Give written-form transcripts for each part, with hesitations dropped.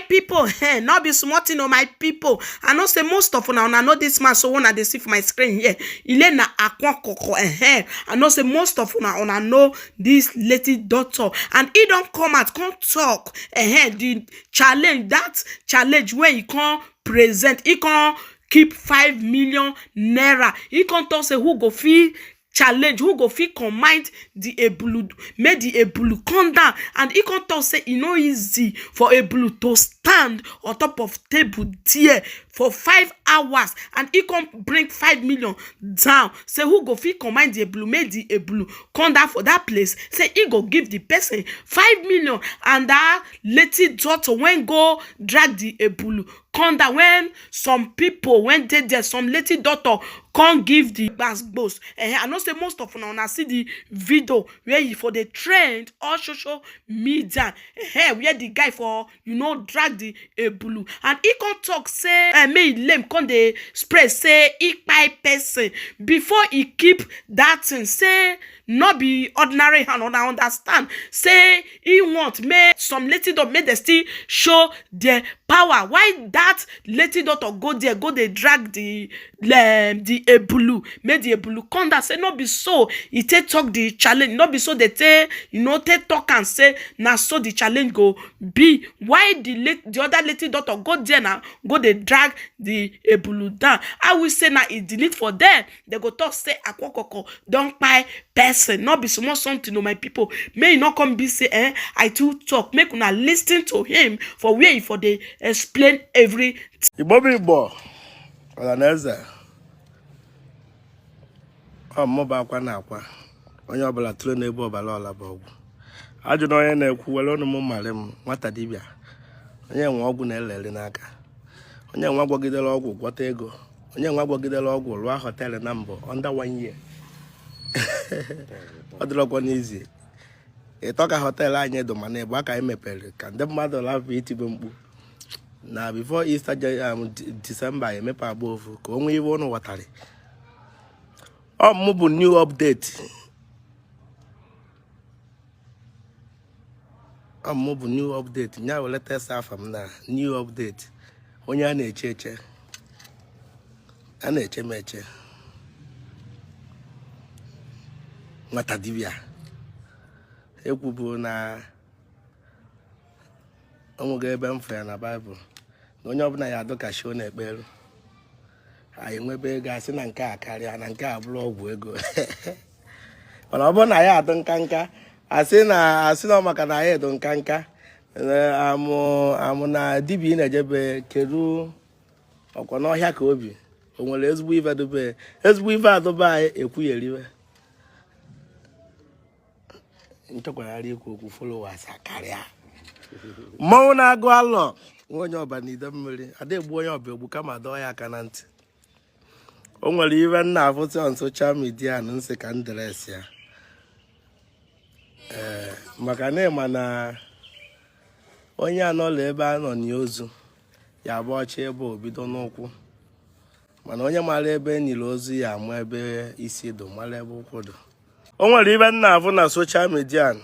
people, not be smart, my people. I know say most of una know this man, so when they see for my screen here, Ilena Akwa Okuku, I know say most of una know this lady doctor, and he don't come out, can't talk, the challenge, that challenge where he can't present, he can't keep 5 million naira, he can't talk say who go feel challenge, who go fit command the Ebulu, make the Ebulu come down, and he can talk say e no easy for Ebulu to stand on top of table there for 5 hours, and he can bring 5 million down. Say who go fit command the Ebulu, make the Ebulu come down for that place. Say he go give the person 5 million, and that lady daughter when go drag the Ebulu come down. When some people when they there, some lady daughter can't give the boss. I know say most of una see the video where he for the trend or social media, where the guy for drag the Ebulu, and he can talk say me lame come dey spread say he buy person before he keep that thing, say not be ordinary hand. Una understand say he want make some lady daughter make they still show their power. Why that lady daughter go there go they drag the Ebulu, make the Ebulu come down? Say no be so he take talk the challenge, no be so they take take talk and say now so the challenge go be. Why the other lady daughter go there now go they drag the Ebulu down? I will say now it delete for them. They go talk say Akwa Okuku don't buy person, not be small something to my people. May not come be say I too talk, make una listen to him for where he for they explain everything. Igbo Omenala ọmụba akwa na akwa onye ọbụla tụrụ n'ebe ọbala ọla bụ ọgwụ. Ajụ na onye na-ekwu were ọnụ m mara m nwata dibịa, onye nwe ọgwụ na-elele n'aka, onye nwe gwagidere ọgwụ gwọta ego, onye nwe gwagidere ọgwụ rụọ họteelụ na mbọ under 1 year. Ọ dịrọkwa n'izi ịtọ ka họteelụ anyị dị mana ebe aka anyị mepere ka ndị mmadụ lapụ itibe mkpu na before Easter December emepe agba ofu ka o nwee iwe ụnụ ghọtara. Ọ bụ new update. Ọ bụ new update. Nya wele tesa afam na new update. Onye a na-eche eche. A na-eche meche. Nwata dibịa. Ekwubu na onwege ebe mfe ya na Bible. Na onye ọbụla ya adọ ka shi ọ na-ekpere. Anyị nwebe ego asị na nke a karịa na nke a bụrụ ọgwụ ego. Mana ọ bụrụ na ya adụ nka asị na maka na ya edo nka amụ na dibịa na-ejebe kedu ọkwa n'ọhịa ka obi o nwere ezigbo ife dobe anyị ekwugheriwe nchekwagharị ikwu okwu followers akarịa mmọnwụ na-agụ alọ onye ọba na ide mmiri ada egbu onye ọba egbu kama dọọ ya aka na ntị. O nwere iwe nna afụtị on social media na nsị ka ndres ya maka na ịma na onye anọla ebe a nọ n'ozu ya bụ ọchị ebe obido n'ụkwụ, mana onye mara ebe enile ozu ya ama ebe isi do mara ebe ụkwụ do. O nwere iwe nna afụ na social media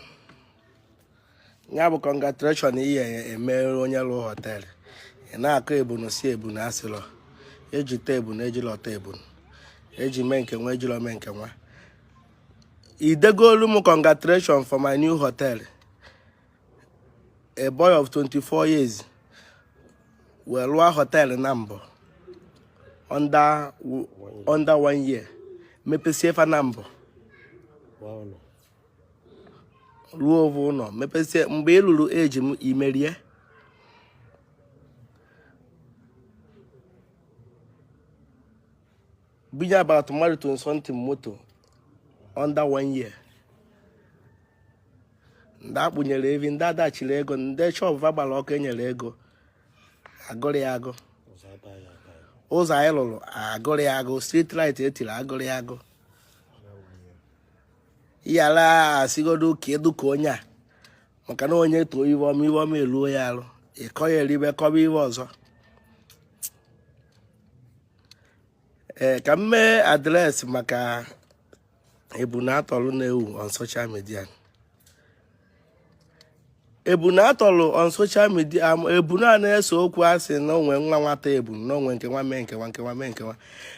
ya bụ congratulation ihe emere onye lụ họteelụ ị na-akọ ebunu si ebunu asịrọ eji te ebunu ejila ọta ebunu eji mee nke nwa ejila mee nke nwa. Idegolu m congratulation for my new hotel. A boy of 24 years will run hotel number under 1 year. Mepe safe number. Wow. Ruo over no. Mepe se mbe lulu age m imerie. Binya about tomorrow to something moto under 1 year. Nda bunyere evi nda dachile ego nde shop vabala ọkụ enyere ego agụrị ya agụ ụzọ anyị lụrụ agụrị ya agụ street light etiri agụrị ya agụ yala asigodo ka eduka onye a maka na onye too iwe ọma eluo ya arụ ịkọ ya eribe kọba iwe ọzọ. Ka m mee adreesị maka ebunu atọrọ na-ewu on social media. ebunu atọlụ on social media ebunu a na-ese okwu asị na onwe nwa nwata ebunu na onwe nkewa mee nkewa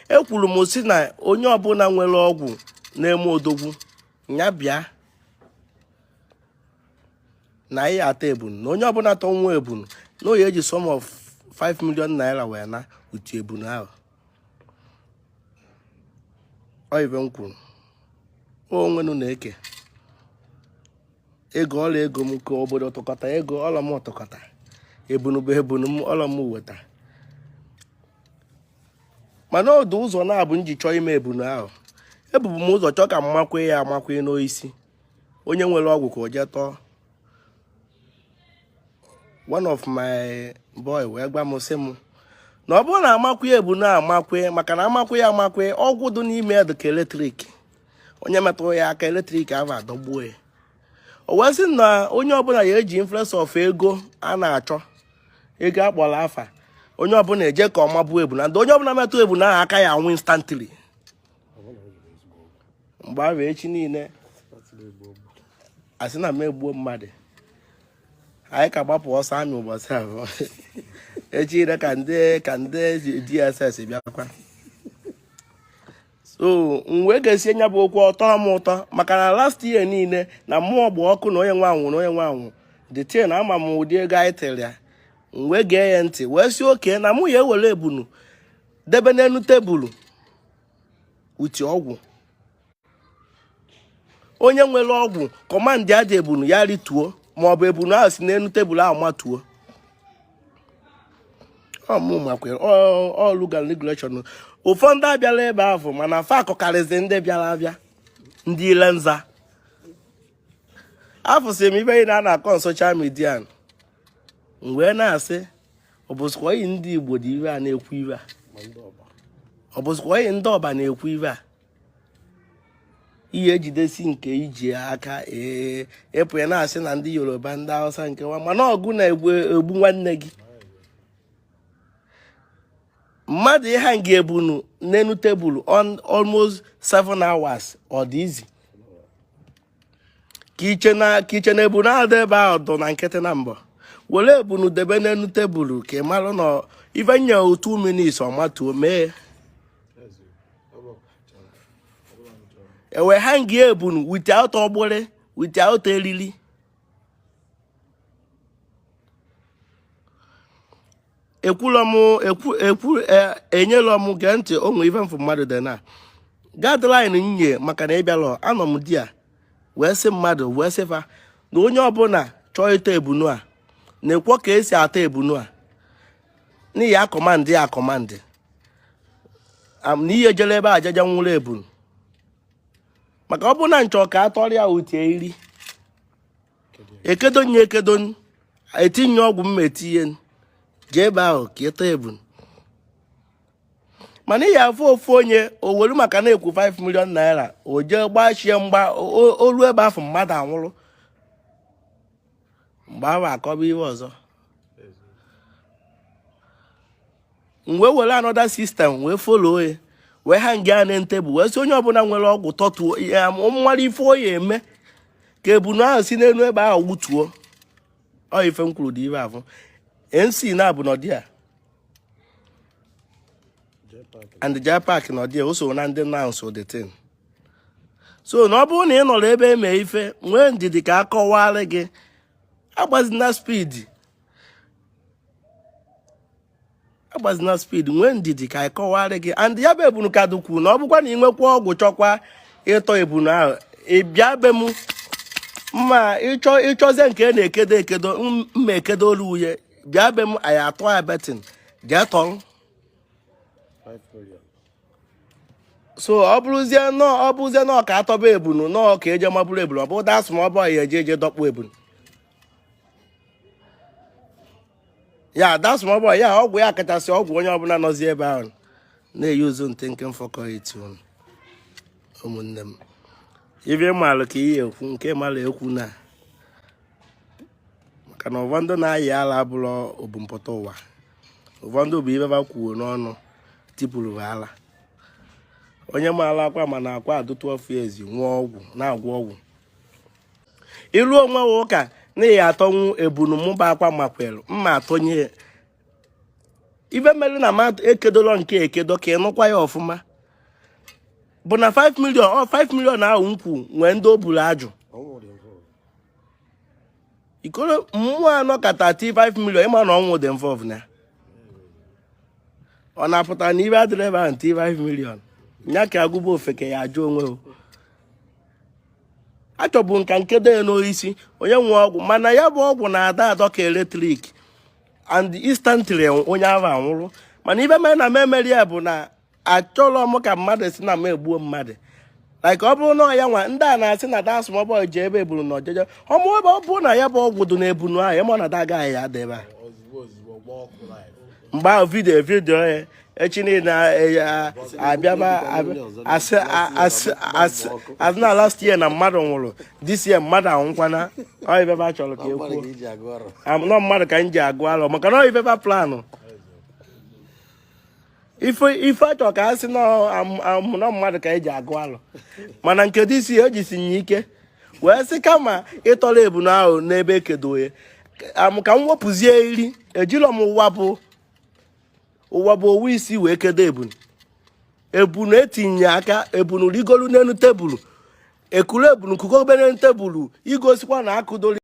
ekwuru m si na onye ọbụla nwere ọgwụ na-eme odogwu nya bịa na ihe ata ebunu na onye ọbụla atọ nwa ebunu na oyi eji sum of 5 million naira wee na uti ebunu ahụ oyibe m kwuru onwenu na-eke ego ọla ego m ka obodo tụkọta ego ọla m tụkọta ebunu bụ ebunu m ọla m weta mana ọdụ ụzọ na-abụ nji chọọ ime ebunu ahụ ebubu m ụzọ chọọ ka m makwe ya amakwe n'oisi onye nwere ọgwụ ka o jee tọọ one of my boy wee gwa m sị m na ọ bụrụ na amakwe ebunu a amakwe maka na amakwe ya amakwe ọgwụ dị n'ime ya dị ka eletrik onye metụrụ ya aka eletrik ahụ adọgbuo ya o wee sị na onye ọbụla ya eji influence of ego a na-achọ ego akpọrọ afa onye ọbụla eje ka ọma bụ ebunu ndị onye ọbụla metụ ebunu ahụ aka ya anwụ instantly mgbe ahụ echi niile asị na m egbuo mmadụ anyị ka gbapụ ọsọ amị ụbọchị ahụ echi ire ka ndị DSS bịakwa so wee ga-esi nya bụ okwu ọtọ m ụtọ maka na last year niile na mmụọ gba ọkụ na onye nwe anwụ the tin ama m ụdị ego anyị tere ya wee gee ya ntị wee si oke na mụ ya ewere ebunu debe n'elu tebụlụ uti ọgwụ onye nwere ọgwụ kọmandị adị ebunu ya rituo maọbụ ebunu ahụ si n'elu tebụlụ ahụ matuo ọmụ makwere ọlụgal regulation ụfọdụ abịala ebe ahụ mana fa akọkarịzi ndị bịara abịa ndị ile nza afụsị m ibe na a na-akọ social media wee na-asị ọ bụzikwa oyi ndị Igbo dị iwe a na-ekwu iwe a ọ bụzikwa oyi ndị ọba na-ekwu iwe a ihe ejidesi nke iji aka epụ ya na-asị na ndị Yoruba ndị Hausa nkewa mana ọgụ na-egbu nwanne gị mmadụ ihe nga ebunu n'elu tebụl on almost 7 hours ọ dị izi ka iche na ebunu ahụ dị ebe ahụ dọ na nkịtị na mbọ were ebunu debe n'elu tebụl ka ị marụ na ife nye 2 minutes ọmatuo mee ewe ha nga ebunu without ọgbụrị without eriri enyela m gee ntị onwe ife mfu mmadụ dị na guideline nye maka na ịbịalụ anọ m di a wee sị mmadụ wee sịfa na onye ọbụla chọọ ịta ebunu a na-ekwo ka esi ata ebunu a n'ihi akọmandị ya akọmandị n'ihe jere ebe ajaja nwụrụ ebunu maka ọ bụ na nchọ ka atọrịa utie iri ekedo nye ekedo etinye ọgwụ m etinye jee ebe ahụ ka ịta ebunu mana ihe afọ ofu onye o were maka na-ekwu 5 million naira o jee gbachie mgba olu ebe afọ mmadụ anwụrụ mgbe ahụ akọba ihe ọzọ wee were another system wee follow ya wee ha nga na tebụl wee si onye ọbụla nwere ọgwụ tọtuo ya nwara ife oyi eme ka ebunu ahụ si n'elu ebe ahụ wutuo ọ ife m kwuru dị ife afọ NC na-abụ n'ọdịa and Jai Park n'ọdịa o so na ndị na-nso the thing so na ọ bụrụ na ị nọrọ ebe eme ife nwee ndidi ka akọwara gị agbazina speed nwee ndidi ka akọwara gị and ya bụ ebunu ka dukwu na ọ bụkwa na ị nwekwa ọgwụ chọkwa ịtọ ebunu ahụ ị bịa be m mma ịchọzie nke na-ekedo mma ekedo olu uhe bịa be m anyị atọ ya betin jee tọrọ so ọ bụrụzie nọ ka atọba ebunu nọ ka eje mabụrụ ebunu ọ bụ dasụ ma ọ bụ ya eje dọkpụ ebunu ya dasụ ma ọ bụ ya ọgwụ ya kachasị ọgwụ onye ọbụla nọzi ebe ahụ na-eyi ụzụ nke mfọkọ etu ụmụnne m ibe malụ ka ihe ekwu nke malụ ekwu na maka na ụfọdụ na-ayị ala abụrụ obumpụta ụwa ụfọdụ bụ ibe ba kwuo n'ọnụ tipụrụ ala onye maala akwa mana akwa adụtụ ofu ezi nwụọ ọgwụ na-agwọ ọgwụ ilu onwe ụka n'ihi atọnwụ ebunu mụba akwa makwelu mma atọnye ibe mere na mmadụ ekedolo nke ekedo ka ịnụkwa ya ọfụma bụ na 5 million 5 million ahụ nkwu nwee ndị o buru ajụ ikoro mmụọ anọ kata 5 million ịma na ọnwụ dị involve na ọ na-apụta na ibe adịrị ebe ahụ 5 million nya ka agụba ofeke ya ajụ onwe o achọbụ nka nkedo ya n'oisi onye nwe ọgwụ mana ya bụ ọgwụ na-ada adọka eletrik and instantly onye ahụ anwụrụ mana ibe mere na m emeri ya bụ na achọrọ m ka mmadụ si na m egbuo mmadụ like ọ bụrụ na ya nwa ndị a na-asị na da small boy ji ebe eburu na ọjeje ọmụ ebe ọ bụrụ na ya bụ ọgwụ dị na ebunu ahụ ịma na da agaghị ya dị ebe a mgbe ahụ vidio ya echi niile abịaba asị na last year na mmadụ nwụrụ this year mmadụ anwụkwana ọ ibebe a chọrọ ka ekwuo nọ mmadụ ka m ji agụ alụ maka na ọ ibebe planụ ife achọ ka a sị nọ mmadụ ka eji agụ alụ mana nke dị isi ejisinye ike wee sị kama ịtọrọ ebunu ahụ n'ebe ekedoye ka m wepụzie iri ejirọ m ụwa bụ owu isi wee kedo ebunu etinye aka ebunu rigolu n'elu tebụl ekuru ebunu kukobere tebụl igosikwa na akụdoro